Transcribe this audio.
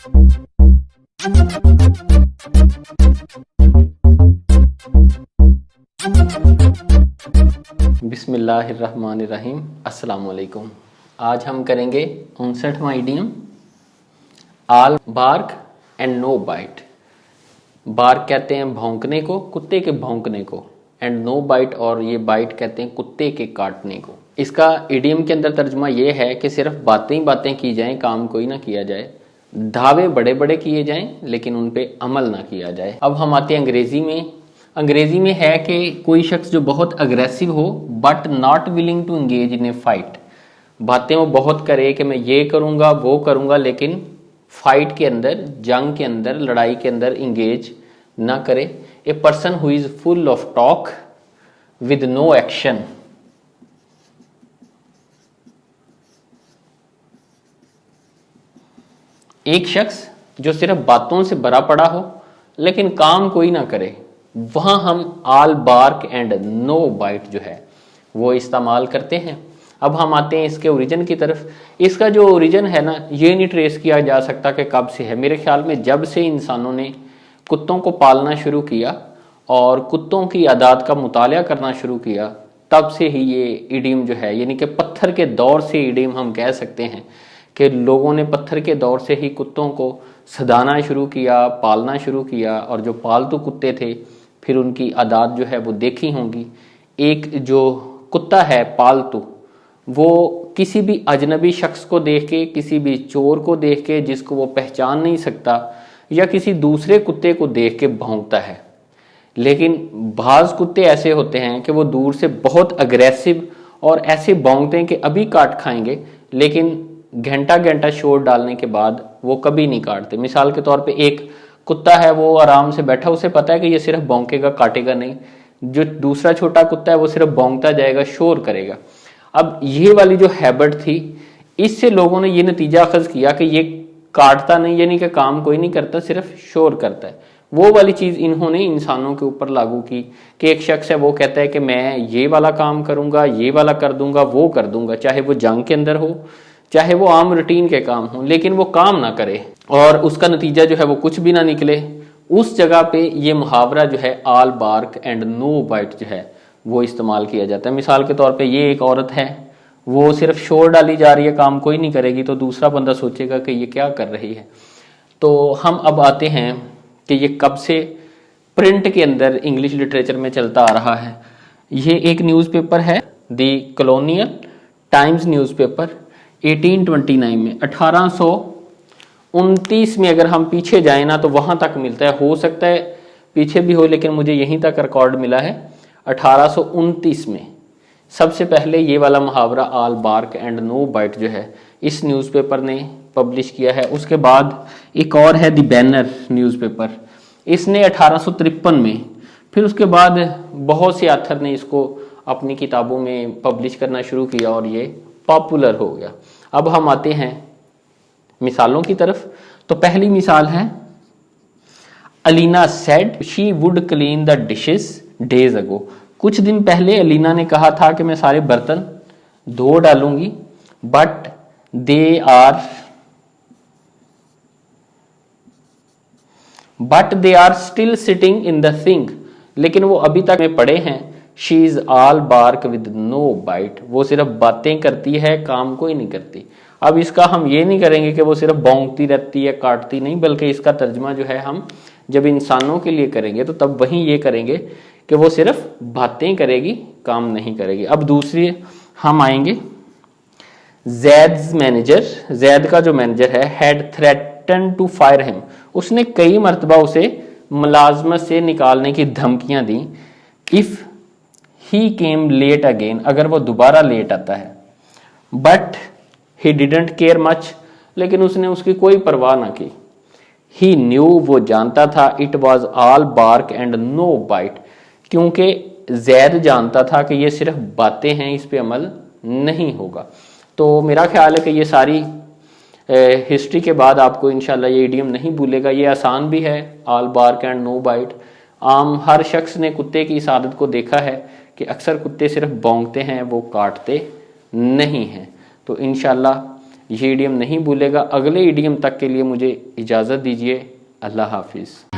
बिस्मिल्लाहिर्रहमानिर्रहीम। अस्सलाम वालेकुम। आज हम करेंगे 59वां idiom, all bark and no bite. Bark कहते हैं भौंकने को, कुत्ते के भौंकने को, एंड नो बाइट और ये बाइट कहते हैं कुत्ते के काटने को। इसका इडियम के अंदर तर्जुमा ये है कि सिर्फ बातें ही बातें की जाएं, काम कोई ना किया जाए। दावे बड़े बड़े किए जाएं लेकिन उन पे अमल ना किया जाए। अब हम आते हैं अंग्रेजी में। अंग्रेजी में है कि कोई शख्स जो बहुत अग्रेसिव हो but not willing to engage in a fight. बातें वो बहुत करे कि मैं ये करूँगा वो करूँगा, लेकिन फाइट के अंदर, जंग के अंदर, लड़ाई के अंदर इंगेज ना करे। A person who is full of talk with no action. एक शख्स जो सिर्फ बातों से भरा पड़ा हो लेकिन काम कोई ना करे, वहां हम आल बार्क एंड नो बाइट जो है वो इस्तेमाल करते हैं। अब हम आते हैं इसके ओरिजिन की तरफ। इसका जो ओरिजिन है ना, ये नहीं ट्रेस किया जा सकता कि कब से है। मेरे ख्याल में जब से इंसानों ने कुत्तों को पालना शुरू किया और कुत्तों की आदात का मुतालिया करना शुरू किया, तब से ही ये इडियम जो है, यानी कि पत्थर के दौर से इडियम हम कह सकते हैं कि लोगों ने पत्थर के दौर से ही कुत्तों को सदाना शुरू किया, पालना शुरू किया। और जो पालतू कुत्ते थे फिर उनकी आदात जो है वो देखी होंगी। एक जो कुत्ता है पालतू, वो किसी भी अजनबी शख्स को देख के, किसी भी चोर को देख के जिसको वो पहचान नहीं सकता, या किसी दूसरे कुत्ते को देख के भौंकता है। लेकिन बाज कुत्ते ऐसे होते हैं कि वो दूर से बहुत अग्रेसिव और ऐसे भौंकते हैं कि अभी काट खाएंगे, लेकिन घंटा घंटा शोर डालने के बाद वो कभी नहीं काटते। मिसाल के तौर पे एक कुत्ता है, वो आराम से बैठा, उसे पता है कि ये सिर्फ भौंकेगा, काटेगा नहीं। जो दूसरा छोटा कुत्ता है वो सिर्फ भौंकता जाएगा, शोर करेगा। अब ये वाली जो हैबिट थी, इससे लोगों ने ये नतीजा अखज किया कि ये काटता नहीं, यानी कि काम कोई नहीं करता, सिर्फ शोर करता है। वो वाली चीज इन्होंने इंसानों के ऊपर लागू की कि एक शख्स है वो कहता है कि मैं ये वाला काम करूंगा, ये वाला कर दूंगा, वो कर दूंगा, चाहे वो जंग के अंदर हो, चाहे वो आम रूटीन के काम हो, लेकिन वो काम ना करे और उसका नतीजा जो है वो कुछ भी ना निकले। उस जगह पे ये मुहावरा जो है आल बार्क एंड नो बाइट जो है वो इस्तेमाल किया जाता है। मिसाल के तौर पे ये एक औरत है, वो सिर्फ शोर डाली जा रही है, काम कोई नहीं करेगी, तो दूसरा बंदा सोचेगा कि ये क्या कर रही है। तो हम अब आते हैं कि ये कब से प्रिंट के अंदर इंग्लिश लिटरेचर में चलता आ रहा है। ये एक न्यूज़पेपर है, द कॉलोनियल टाइम्स न्यूज़पेपर, 1829 में, 1829 में अगर हम पीछे जाएं ना तो वहां तक मिलता है। हो सकता है पीछे भी हो, लेकिन मुझे यहीं तक रिकॉर्ड मिला है 1829 में। सबसे पहले ये वाला मुहावरा आल बार्क एंड नो बाइट जो है इस न्यूज़पेपर ने पब्लिश किया है। उसके बाद एक और है द बैनर न्यूज़पेपर, इसने 1853 में। फिर उसके बाद बहुत से ऑथर ने इसको अपनी किताबों में पब्लिश करना शुरू किया और ये पॉपुलर हो गया। अब हम आते हैं मिसालों की तरफ। तो पहली मिसाल है, Alina said she would clean the dishes days ago. कुछ दिन पहले अलीना ने कहा था कि मैं सारे बर्तन धो डालूंगी, but they are still sitting in the sink. लेकिन वो अभी तक में पड़े हैं। She is all bark with no bite. वो सिर्फ बातें करती है, काम कोई नहीं करती। अब इसका हम ये नहीं करेंगे कि वो सिर्फ भौंकती रहती है, काटती नहीं, बल्कि इसका तर्जमा जो है हम जब इंसानों के लिए करेंगे तो तब वहीं ये करेंगे कि वो सिर्फ बातें करेगी, काम नहीं करेगी। अब दूसरी हम आएंगे, जैद्स मैनेजर, जैद का जो मैनेजर है, had threaten to fire him. उसने कई मरतबा उसे मुलाजमत से निकालने की धमकियां दी। If he came late again, अगर वो दोबारा लेट आता है। But he didn't care much, लेकिन उसने उसकी कोई परवाह ना की। ही न्यू, वो जानता था, it was all bark and no bite, क्योंकि जैद जानता था कि ये सिर्फ बातें हैं, इस पे अमल नहीं होगा। तो मेरा ख्याल है कि ये सारी हिस्ट्री के बाद आपको इंशाल्लाह ये इडियम नहीं भूलेगा। ये आसान भी है, आल बार्क एंड नो बाइट। आम हर शख्स ने कुत्ते की इस आदत को देखा है कि अक्सर कुत्ते सिर्फ भौंकते हैं, वो काटते नहीं हैं। तो इंशाल्लाह ये इडियम नहीं भूलेगा। अगले इडियम तक के लिए मुझे इजाज़त दीजिए। अल्लाह हाफिज़।